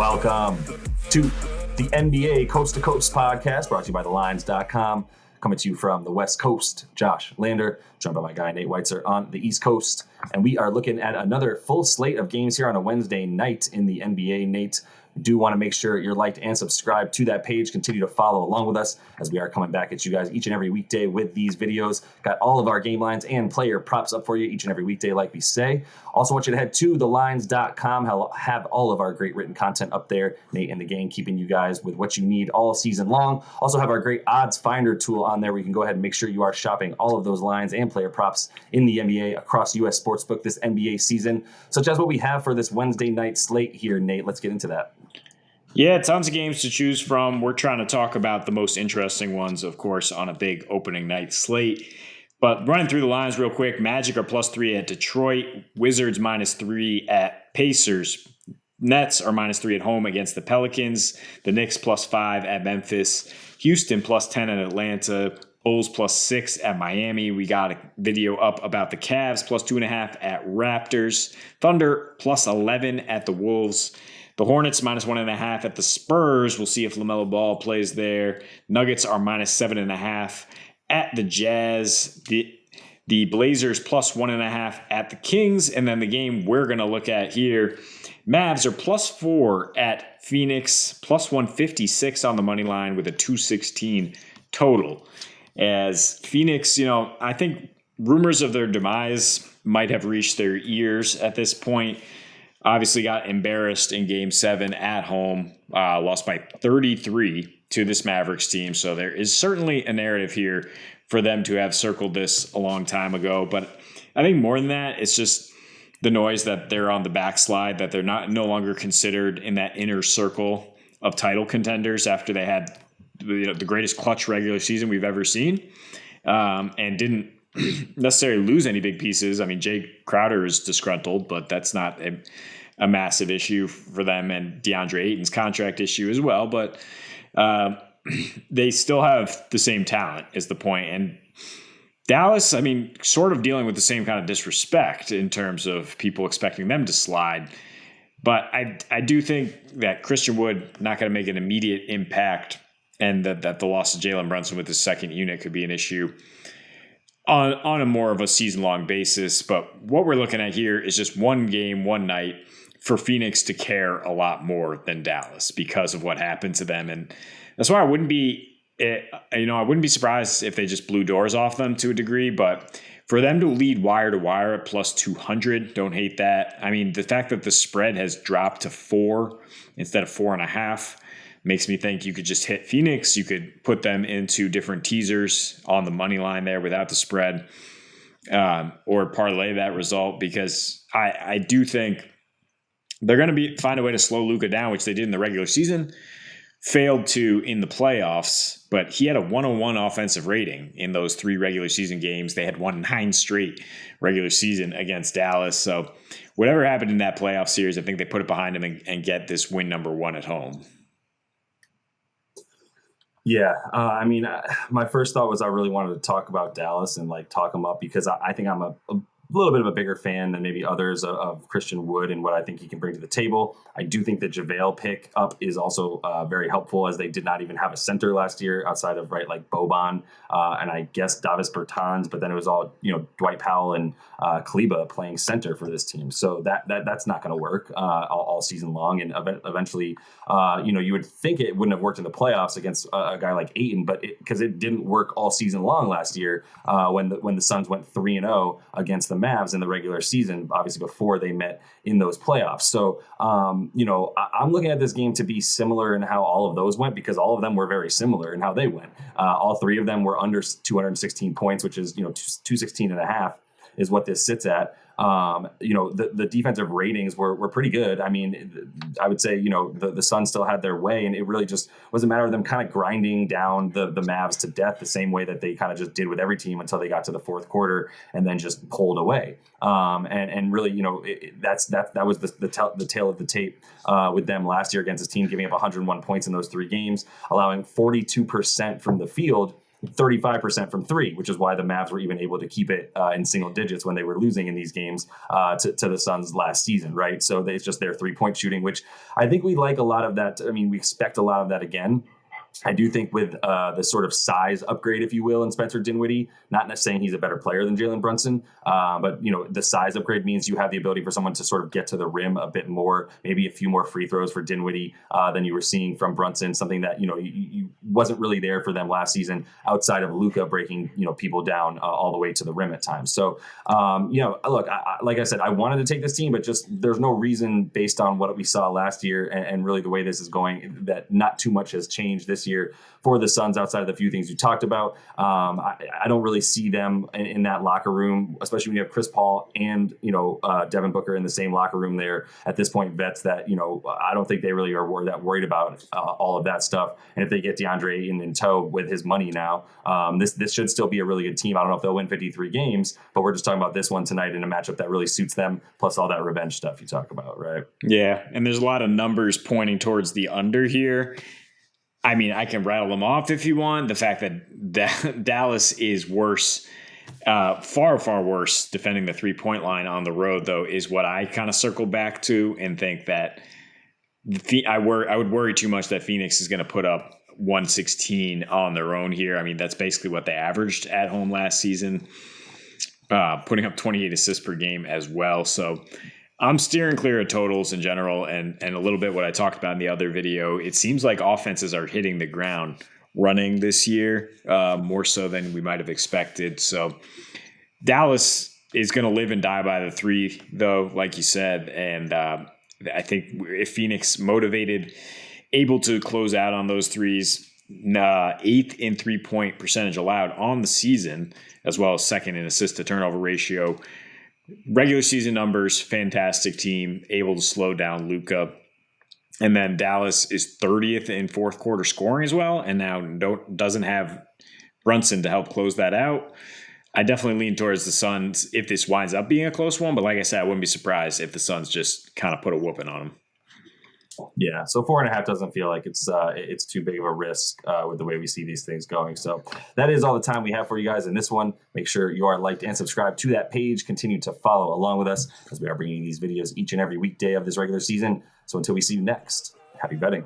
Welcome to the NBA Coast to Coast podcast, brought to you by thelines.com. Coming to you from the West Coast, Josh Lander, joined by my guy Nate Weitzer on the East Coast. And we are looking at another full slate of games here on a Wednesday night in the NBA. Nate, do want to make sure you're liked and subscribed to that page. Continue to follow along with us as we are coming back at you guys each and every weekday with these videos. Got all of our game lines and player props up for you each and every weekday, like we say. Also want you to head to thelines.com. Have all of our great written content up there. Nate and the gang keeping you guys with what you need all season long. Also have our great odds finder tool on there where you can go ahead and make sure you are shopping all of those lines and player props in the NBA across US Sportsbook this NBA season, such as what we have for this Wednesday night slate here. Nate, let's get into that. Yeah, tons of games to choose from. We're trying to talk about the most interesting ones, of course, on a big opening night slate. But running through the lines real quick, Magic are +3 at Detroit, Wizards -3 at Pacers, Nets are -3 at home against the Pelicans, the Knicks +5 at Memphis, Houston +10 at Atlanta, Bulls +6 at Miami. We got a video up about the Cavs +2.5 at Raptors, Thunder +11 at the Wolves, the Hornets -1.5 at the Spurs. We'll see if LaMelo Ball plays there. Nuggets are -7.5 at the Jazz. The Blazers +1.5 at the Kings. And then the game we're going to look at here, Mavs are +4 at Phoenix, +156 on the money line with a 216 total. As Phoenix, I think rumors of their demise might have reached their ears at this point. Obviously got embarrassed in Game 7 at home, lost by 33 to this Mavericks team. So there is certainly a narrative here for them to have circled this a long time ago. But I think more than that, it's just the noise that they're on the backslide, that they're no longer considered in that inner circle of title contenders after they had the greatest clutch regular season we've ever seen, and didn't necessarily lose any big pieces. I mean, Jay Crowder is disgruntled, but that's not a massive issue for them, and DeAndre Ayton's contract issue as well. But they still have the same talent is the point. And Dallas, I mean, sort of dealing with the same kind of disrespect in terms of people expecting them to slide. But I do think that Christian Wood not going to make an immediate impact, and that the loss of Jalen Brunson with his second unit could be an issue on a more of a season-long basis. But what we're looking at here is just one game, one night for Phoenix to care a lot more than Dallas because of what happened to them. And that's why I wouldn't be surprised if they just blew doors off them to a degree. But for them to lead wire to wire at +200, don't hate that. I mean, the fact that the spread has dropped to 4 instead of 4.5 makes me think you could just hit Phoenix. You could put them into different teasers on the money line there without the spread, or parlay that result, because I do think they're going to find a way to slow Luka down, which they did in the regular season, failed to in the playoffs, but he had a 101 offensive rating in those 3 regular season games. They had won 9 straight regular season against Dallas. So whatever happened in that playoff series, I think they put it behind them and get this win number 1 at home. Yeah, my first thought was I really wanted to talk about Dallas and talk them up because I think I'm a little bit of a bigger fan than maybe others of Christian Wood and what I think he can bring to the table. I do think the JaVale pick up is also very helpful, as they did not even have a center last year outside of Boban and I guess Davis Bertans, but then it was all Dwight Powell and Kleba playing center for this team. So that's not going to work all season long, and eventually you would think it wouldn't have worked in the playoffs against a guy like Ayton, but because it didn't work all season long last year when the Suns went 3-0 against the Mavs in the regular season, obviously before they met in those playoffs. So, I'm looking at this game to be similar in how all of those went, because all of them were very similar in how they went. All 3 of them were under 216 points, which is, 216.5 is what this sits at. The defensive ratings were pretty good. I mean, I would say, the Suns still had their way, and it really just was a matter of them kind of grinding down the Mavs to death the same way that they kind of just did with every team until they got to the fourth quarter and then just pulled away. And really, that was the tail of the tape with them last year against this team, giving up 101 points in those 3 games, allowing 42% from the field 35% from three, which is why the Mavs were even able to keep it in single digits when they were losing in these games to the Suns last season, right? So it's just their 3-point shooting, which I think we like a lot of that. I mean, we expect a lot of that again. I do think with the sort of size upgrade, if you will, in Spencer Dinwiddie, not saying he's a better player than Jalen Brunson, but the size upgrade means you have the ability for someone to sort of get to the rim a bit more, maybe a few more free throws for Dinwiddie than you were seeing from Brunson, something that you wasn't really there for them last season outside of Luka breaking people down all the way to the rim at times. So look, like I said, I wanted to take this team, but just there's no reason based on what we saw last year and really the way this is going that not too much has changed this year for the Suns outside of the few things you talked about. I don't really see them in that locker room, especially when you have Chris Paul and Devin Booker in the same locker room there at this point. Vets that I don't think they really are that worried about all of that stuff. And if they get DeAndre in tow with his money now, this should still be a really good team. I don't know if they'll win 53 games, but we're just talking about this one tonight in a matchup that really suits them. Plus all that revenge stuff you talk about, right? Yeah, and there's a lot of numbers pointing towards the under here. I mean, I can rattle them off if you want. The fact that Dallas is worse, far, far worse defending the 3-point line on the road, though, is what I kind of circle back to and think that I would worry too much that Phoenix is going to put up 116 on their own here. I mean, that's basically what they averaged at home last season, putting up 28 assists per game as well. So I'm steering clear of totals in general, and a little bit what I talked about in the other video. It seems like offenses are hitting the ground running this year, more so than we might have expected. So Dallas is going to live and die by the three, though, like you said. And I think if Phoenix motivated, able to close out on those threes, 8th in 3-point percentage allowed on the season, as well as 2nd in assist to turnover ratio. Regular season numbers, fantastic team, able to slow down Luka. And then Dallas is 30th in fourth quarter scoring as well, and now doesn't have Brunson to help close that out. I definitely lean towards the Suns if this winds up being a close one, but like I said, I wouldn't be surprised if the Suns just kind of put a whooping on them. Yeah, so 4.5 doesn't feel like it's too big of a risk with the way we see these things going. So that is all the time we have for you guys in this one. Make sure you are liked and subscribed to that page. Continue to follow along with us as we are bringing these videos each and every weekday of this regular season. So until we see you next, happy betting.